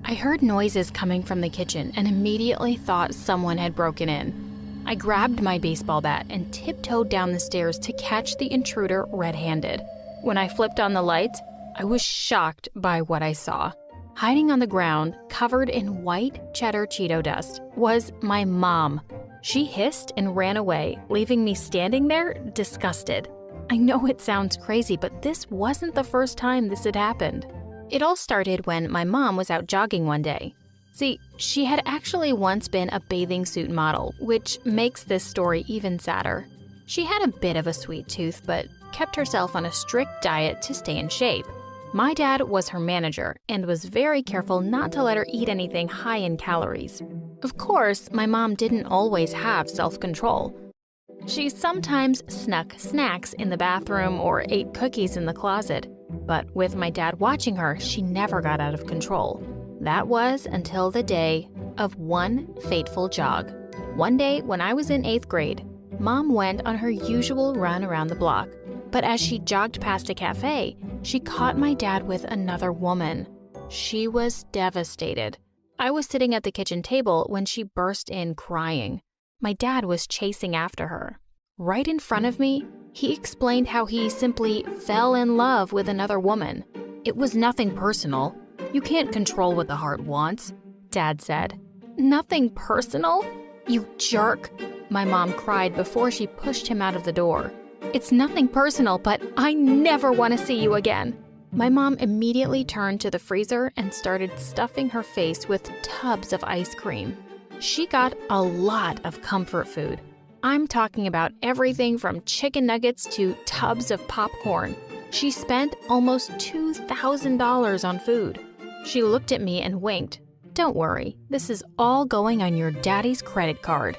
I heard noises coming from the kitchen and immediately thought someone had broken in. I grabbed my baseball bat and tiptoed down the stairs to catch the intruder red-handed. When I flipped on the lights, I was shocked by what I saw. Hiding on the ground, covered in white cheddar Cheeto dust, was my mom. She hissed and ran away, leaving me standing there, disgusted. I know it sounds crazy, but this wasn't the first time this had happened. It all started when my mom was out jogging one day. See, she had actually once been a bathing suit model, which makes this story even sadder. She had a bit of a sweet tooth, but kept herself on a strict diet to stay in shape. My dad was her manager and was very careful not to let her eat anything high in calories. Of course, my mom didn't always have self-control. She sometimes snuck snacks in the bathroom or ate cookies in the closet. But with my dad watching her, she never got out of control. That was until the day of one fateful jog. One day when I was in 8th grade, Mom went on her usual run around the block. But as she jogged past a cafe, she caught my dad with another woman. She was devastated. I was sitting at the kitchen table when she burst in crying. My dad was chasing after her. Right in front of me, he explained how he simply fell in love with another woman. It was nothing personal. You can't control what the heart wants, Dad said. Nothing personal? You jerk, my mom cried before she pushed him out of the door. It's nothing personal, but I never want to see you again. My mom immediately turned to the freezer and started stuffing her face with tubs of ice cream. She got a lot of comfort food. I'm talking about everything from chicken nuggets to tubs of popcorn. She spent almost $2,000 on food. She looked at me and winked. Don't worry, this is all going on your daddy's credit card.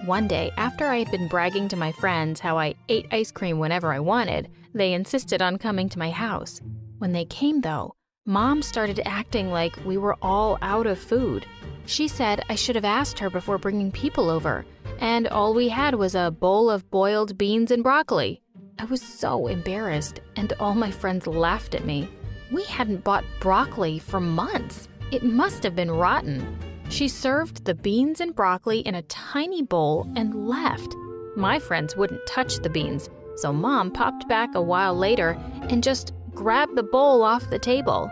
One day, after I had been bragging to my friends how I ate ice cream whenever I wanted, they insisted on coming to my house. When they came, though, Mom started acting like we were all out of food. She said I should have asked her before bringing people over, and all we had was a bowl of boiled beans and broccoli. I was so embarrassed, and all my friends laughed at me. We hadn't bought broccoli for months. It must have been rotten. She served the beans and broccoli in a tiny bowl and left. My friends wouldn't touch the beans, so Mom popped back a while later and just grabbed the bowl off the table.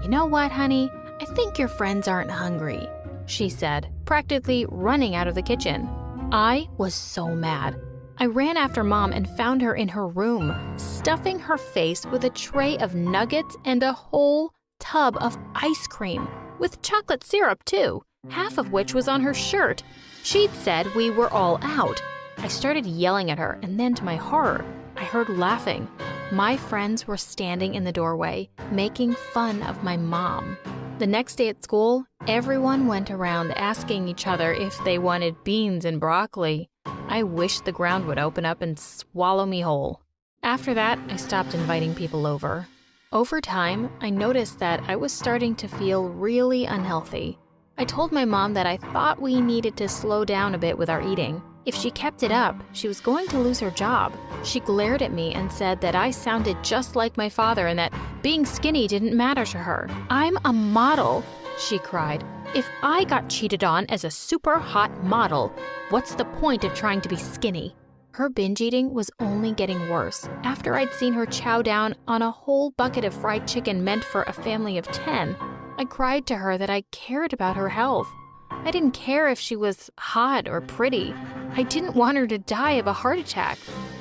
You know what, honey? I think your friends aren't hungry, she said, practically running out of the kitchen. I was so mad. I ran after Mom and found her in her room, stuffing her face with a tray of nuggets and a whole tub of ice cream, with chocolate syrup too, half of which was on her shirt. She'd said we were all out. I started yelling at her, and then to my horror, I heard laughing. My friends were standing in the doorway, making fun of my mom. The next day at school, everyone went around asking each other if they wanted beans and broccoli. I wished the ground would open up and swallow me whole. After that, I stopped inviting people over. Over time, I noticed that I was starting to feel really unhealthy. I told my mom that I thought we needed to slow down a bit with our eating. If she kept it up, she was going to lose her job. She glared at me and said that I sounded just like my father and that being skinny didn't matter to her. I'm a model, she cried. If I got cheated on as a super hot model, what's the point of trying to be skinny? Her binge eating was only getting worse. After I'd seen her chow down on a whole bucket of fried chicken meant for a family of 10, I cried to her that I cared about her health. I didn't care if she was hot or pretty. I didn't want her to die of a heart attack.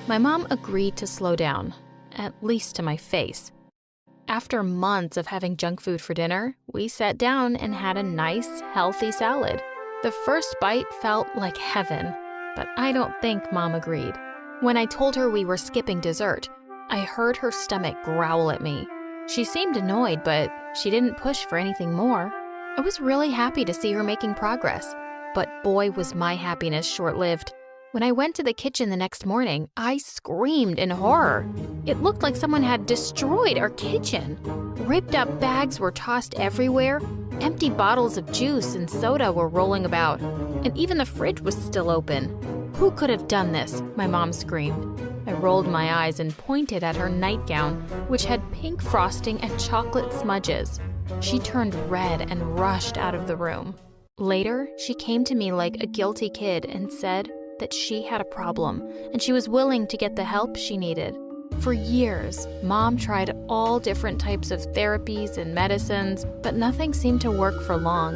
My mom agreed to slow down, at least to my face. After months of having junk food for dinner, we sat down and had a nice, healthy salad. The first bite felt like heaven, but I don't think Mom agreed. When I told her we were skipping dessert, I heard her stomach growl at me. She seemed annoyed, but she didn't push for anything more. I was really happy to see her making progress, but boy was my happiness short-lived. When I went to the kitchen the next morning, I screamed in horror. It looked like someone had destroyed our kitchen. Ripped up bags were tossed everywhere, empty bottles of juice and soda were rolling about, and even the fridge was still open. Who could have done this? My mom screamed. I rolled my eyes and pointed at her nightgown, which had pink frosting and chocolate smudges. She turned red and rushed out of the room. Later, she came to me like a guilty kid and said that she had a problem and she was willing to get the help she needed. For years, Mom tried all different types of therapies and medicines, but nothing seemed to work for long,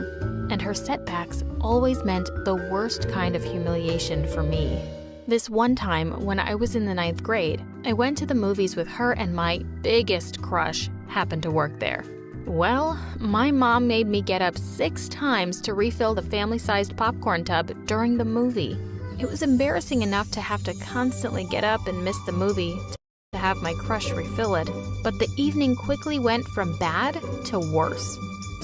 and her setbacks always meant the worst kind of humiliation for me. This one time, when I was in the 9th grade, I went to the movies with her and my biggest crush happened to work there. Well, my mom made me get up 6 times to refill the family-sized popcorn tub during the movie. It was embarrassing enough to have to constantly get up and miss the movie to have my crush refill it, but the evening quickly went from bad to worse.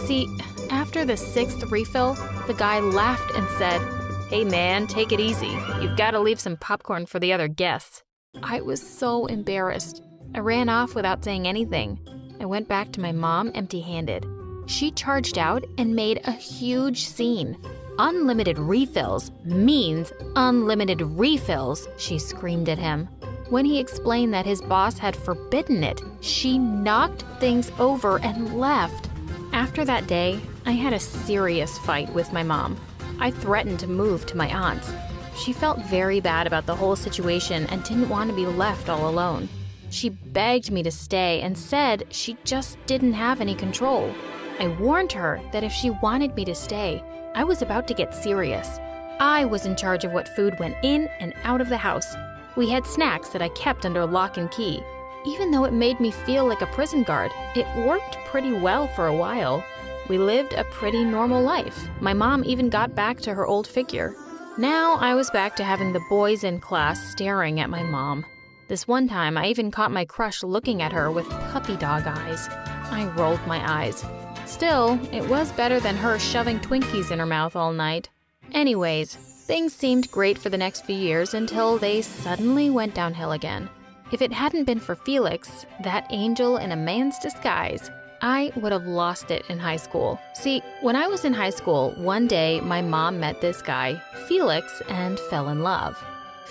See, after the 6th refill, the guy laughed and said, "Hey man, take it easy. You've got to leave some popcorn for the other guests." I was so embarrassed. I ran off without saying anything. I went back to my mom empty-handed. She charged out and made a huge scene. "Unlimited refills means unlimited refills," she screamed at him. When he explained that his boss had forbidden it, she knocked things over and left. After that day, I had a serious fight with my mom. I threatened to move to my aunt's. She felt very bad about the whole situation and didn't want to be left all alone. She begged me to stay and said she just didn't have any control. I warned her that if she wanted me to stay, I was about to get serious. I was in charge of what food went in and out of the house. We had snacks that I kept under lock and key. Even though it made me feel like a prison guard, it worked pretty well for a while. We lived a pretty normal life. My mom even got back to her old figure. Now I was back to having the boys in class staring at my mom. This one time, I even caught my crush looking at her with puppy dog eyes. I rolled my eyes. Still, it was better than her shoving Twinkies in her mouth all night. Anyways, things seemed great for the next few years until they suddenly went downhill again. If it hadn't been for Felix, that angel in a man's disguise, I would have lost it in high school. See, when I was in high school, one day my mom met this guy, Felix, and fell in love.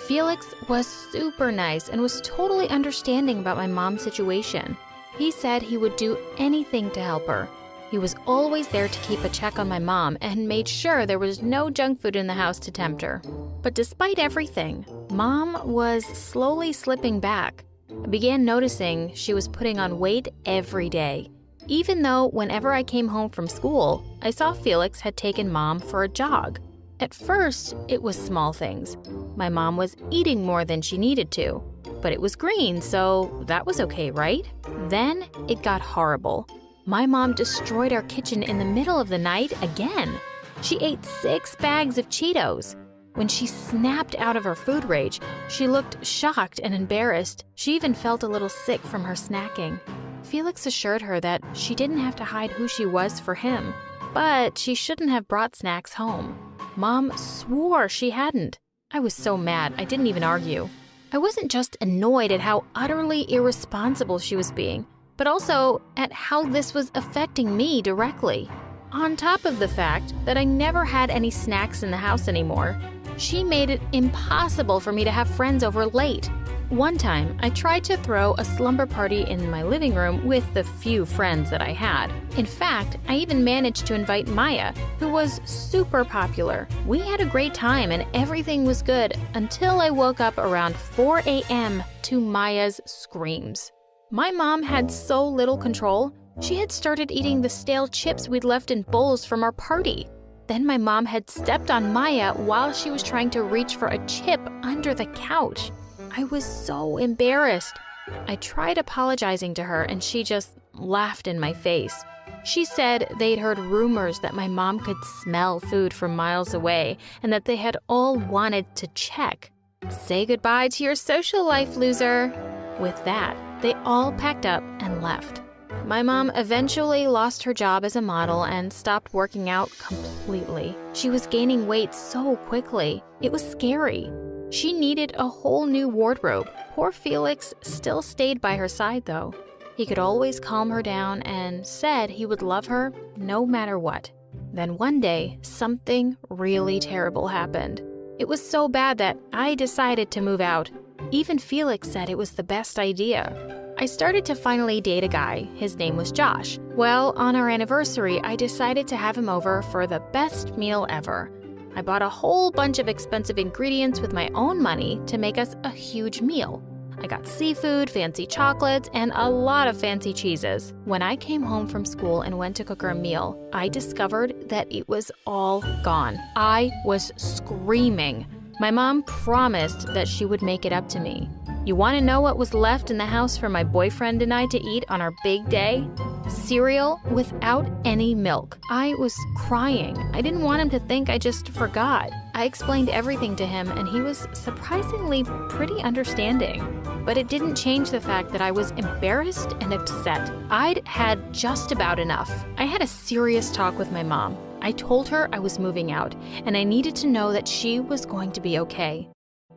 Felix was super nice and was totally understanding about my mom's situation. He said he would do anything to help her. He was always there to keep a check on my mom and made sure there was no junk food in the house to tempt her. But despite everything, Mom was slowly slipping back. I began noticing she was putting on weight every day. Even though whenever I came home from school, I saw Felix had taken Mom for a jog. At first, it was small things. My mom was eating more than she needed to, but it was green, so that was okay, right? Then it got horrible. My mom destroyed our kitchen in the middle of the night again. She ate 6 bags of Cheetos. When she snapped out of her food rage, she looked shocked and embarrassed. She even felt a little sick from her snacking. Felix assured her that she didn't have to hide who she was for him, but she shouldn't have brought snacks home. Mom swore she hadn't. I was so mad, I didn't even argue. I wasn't just annoyed at how utterly irresponsible she was being, but also at how this was affecting me directly. On top of the fact that I never had any snacks in the house anymore, she made it impossible for me to have friends over late. One time, I tried to throw a slumber party in my living room with the few friends that I had. In fact, I even managed to invite Maya, who was super popular. We had a great time and everything was good until I woke up around 4 a.m. to Maya's screams. My mom had so little control, she had started eating the stale chips we'd left in bowls from our party. Then my mom had stepped on Maya while she was trying to reach for a chip under the couch. I was so embarrassed. I tried apologizing to her and she just laughed in my face. She said they'd heard rumors that my mom could smell food from miles away and that they had all wanted to check. Say goodbye to your social life, loser. With that, they all packed up and left. My mom eventually lost her job as a model and stopped working out completely. She was gaining weight so quickly. It was scary. She needed a whole new wardrobe. Poor Felix still stayed by her side, though. He could always calm her down and said he would love her no matter what. Then one day, something really terrible happened. It was so bad that I decided to move out. Even Felix said it was the best idea. I started to finally date a guy. His name was Josh. Well, on our anniversary, I decided to have him over for the best meal ever. I bought a whole bunch of expensive ingredients with my own money to make us a huge meal. I got seafood, fancy chocolates, and a lot of fancy cheeses. When I came home from school and went to cook our meal, I discovered that it was all gone. I was screaming. My mom promised that she would make it up to me. You want to know what was left in the house for my boyfriend and I to eat on our big day? Cereal without any milk. I was crying. I didn't want him to think I just forgot. I explained everything to him and he was surprisingly pretty understanding. But it didn't change the fact that I was embarrassed and upset. I'd had just about enough. I had a serious talk with my mom. I told her I was moving out and I needed to know that she was going to be okay.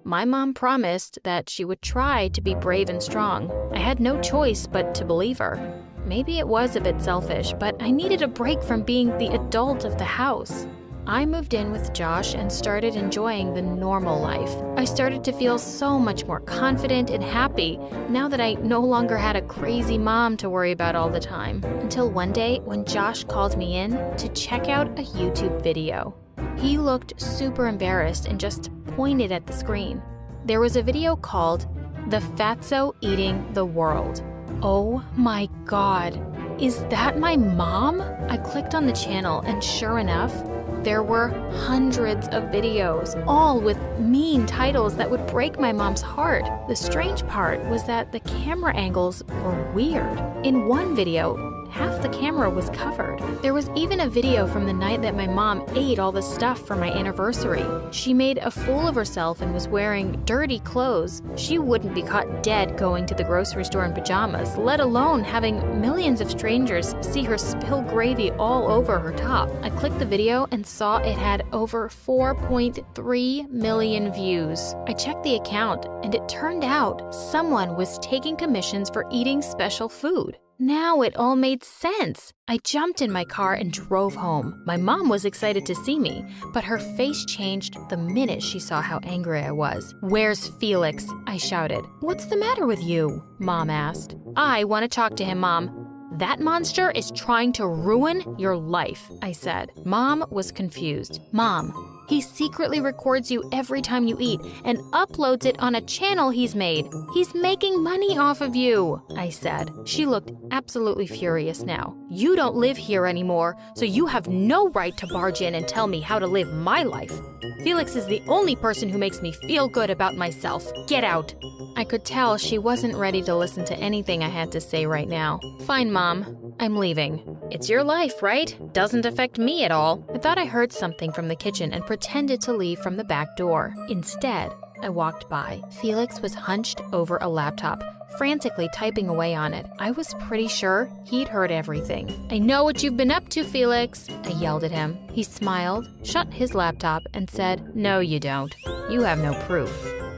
My mom promised that she would try to be brave and strong. I had no choice but to believe her. Maybe it was a bit selfish, but I needed a break from being the adult of the house. I moved in with Josh and started enjoying the normal life. I started to feel so much more confident and happy now that I no longer had a crazy mom to worry about all the time. Until one day when Josh called me in to check out a YouTube video. He looked super embarrassed and just pointed at the screen. There was a video called The Fatso Eating the World. Oh my God, is that my mom? I clicked on the channel and sure enough, there were hundreds of videos, all with mean titles that would break my mom's heart. The strange part was that the camera angles were weird. In one video, half the camera was covered. There was even a video from the night that my mom ate all the stuff for my anniversary. She made a fool of herself and was wearing dirty clothes. She wouldn't be caught dead going to the grocery store in pajamas, let alone having millions of strangers see her spill gravy all over her top. I clicked the video and saw it had over 4.3 million views. I checked the account and it turned out someone was taking commissions for eating special food. Now it all made sense. I jumped in my car and drove home. My mom was excited to see me, but her face changed the minute she saw how angry I was. "Where's Felix?" I shouted. "What's the matter with you?" Mom asked. "I want to talk to him, Mom." "That monster is trying to ruin your life," I said. Mom was confused. "Mom, he secretly records you every time you eat and uploads it on a channel he's made. He's making money off of you," I said. She looked absolutely furious now. "You don't live here anymore, so you have no right to barge in and tell me how to live my life. Felix is the only person who makes me feel good about myself. Get out." I could tell she wasn't ready to listen to anything I had to say right now. "Fine, Mom. I'm leaving. It's your life, right? Doesn't affect me at all." I thought I heard something from the kitchen and pretended to leave from the back door. Instead, I walked by. Felix was hunched over a laptop, frantically typing away on it. I was pretty sure he'd heard everything. "I know what you've been up to, Felix," I yelled at him. He smiled, shut his laptop, and said, "No, you don't. You have no proof."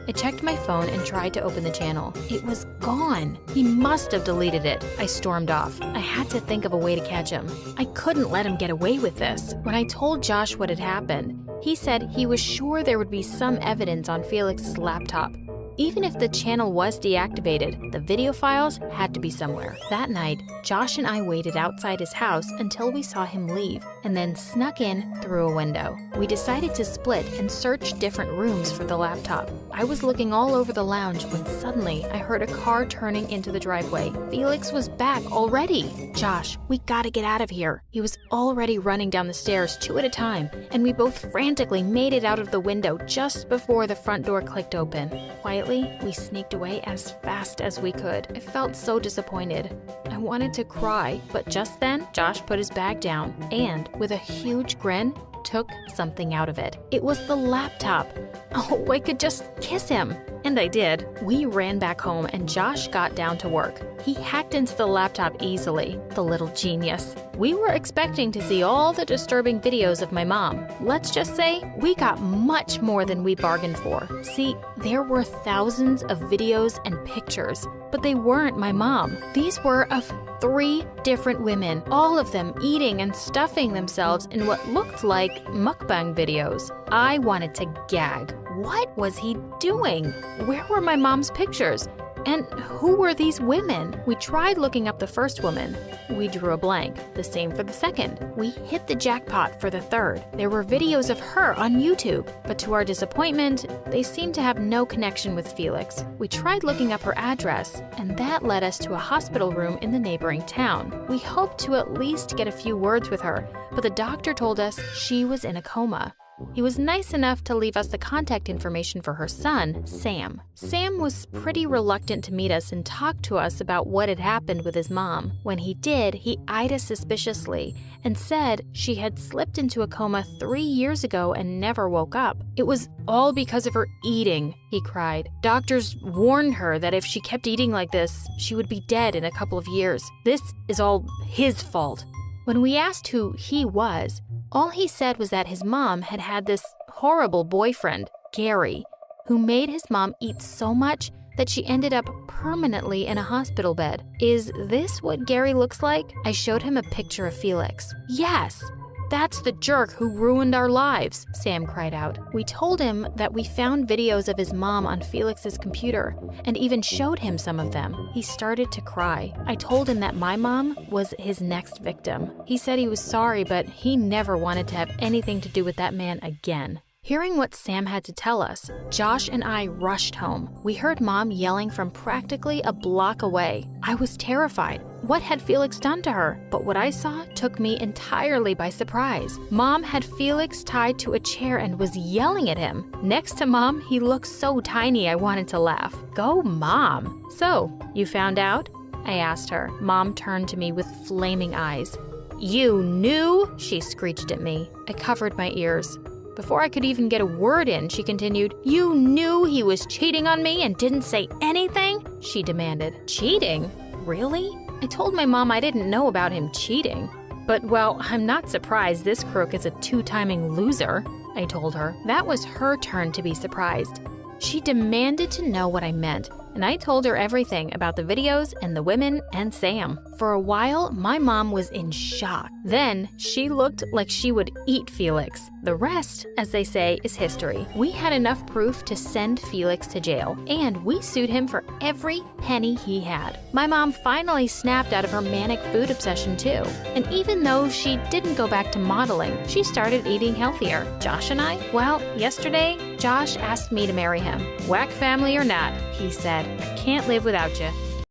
I checked my phone and tried to open the channel. It was gone. He must have deleted it. I stormed off. I had to think of a way to catch him. I couldn't let him get away with this. When I told Josh what had happened, he said he was sure there would be some evidence on Felix's laptop. Even if the channel was deactivated, the video files had to be somewhere. That night, Josh and I waited outside his house until we saw him leave, and then snuck in through a window. We decided to split and search different rooms for the laptop. I was looking all over the lounge when suddenly I heard a car turning into the driveway. Felix was back already. "Josh, we gotta get out of here." He was already running down the stairs 2 at a time, and we both frantically made it out of the window just before the front door clicked open. Quietly, we sneaked away as fast as we could. I felt so disappointed. I wanted to cry, but just then, Josh put his bag down and, with a huge grin, took something out of it. It was the laptop. Oh, I could just kiss him. And I did. We ran back home and Josh got down to work. He hacked into the laptop easily, the little genius. We were expecting to see all the disturbing videos of my mom. Let's just say we got much more than we bargained for. See, there were thousands of videos and pictures, but they weren't my mom. These were of 3 different women, all of them eating and stuffing themselves in what looked like mukbang videos. I wanted to gag. What was he doing? Where were my mom's pictures? And who were these women? We tried looking up the first woman. We drew a blank. The same for the second. We hit the jackpot for the third. There were videos of her on YouTube, but to our disappointment, they seemed to have no connection with Felix. We tried looking up her address, and that led us to a hospital room in the neighboring town. We hoped to at least get a few words with her, but the doctor told us she was in a coma. He was nice enough to leave us the contact information for her son, Sam. Sam was pretty reluctant to meet us and talk to us about what had happened with his mom. When he did, he eyed us suspiciously and said she had slipped into a coma 3 years ago and never woke up. It was all because of her eating, he cried. Doctors warned her that if she kept eating like this, she would be dead in a couple of years. This is all his fault. When we asked who he was, all he said was that his mom had had this horrible boyfriend, Gary, who made his mom eat so much that she ended up permanently in a hospital bed. Is this what Gary looks like? I showed him a picture of Felix. Yes! That's the jerk who ruined our lives, Sam cried out. We told him that we found videos of his mom on Felix's computer and even showed him some of them. He started to cry. I told him that my mom was his next victim. He said he was sorry, but he never wanted to have anything to do with that man again. Hearing what Sam had to tell us, Josh and I rushed home. We heard Mom yelling from practically a block away. I was terrified. What had Felix done to her? But what I saw took me entirely by surprise. Mom had Felix tied to a chair and was yelling at him. Next to Mom, he looked so tiny I wanted to laugh. Go, Mom! So, you found out? I asked her. Mom turned to me with flaming eyes. You knew? She screeched at me. I covered my ears. Before I could even get a word in, she continued, You knew he was cheating on me and didn't say anything? She demanded. Cheating? Really? I told my mom I didn't know about him cheating. But, well, I'm not surprised this crook is a two-timing loser, I told her. That was her turn to be surprised. She demanded to know what I meant, and I told her everything about the videos and the women and Sam. For a while, my mom was in shock. Then, she looked like she would eat Felix. The rest, as they say, is history. We had enough proof to send Felix to jail, and we sued him for every penny he had. My mom finally snapped out of her manic food obsession too. And even though she didn't go back to modeling, she started eating healthier. Josh and I? Well, yesterday, Josh asked me to marry him. Whack family or not, he said, I can't live without you.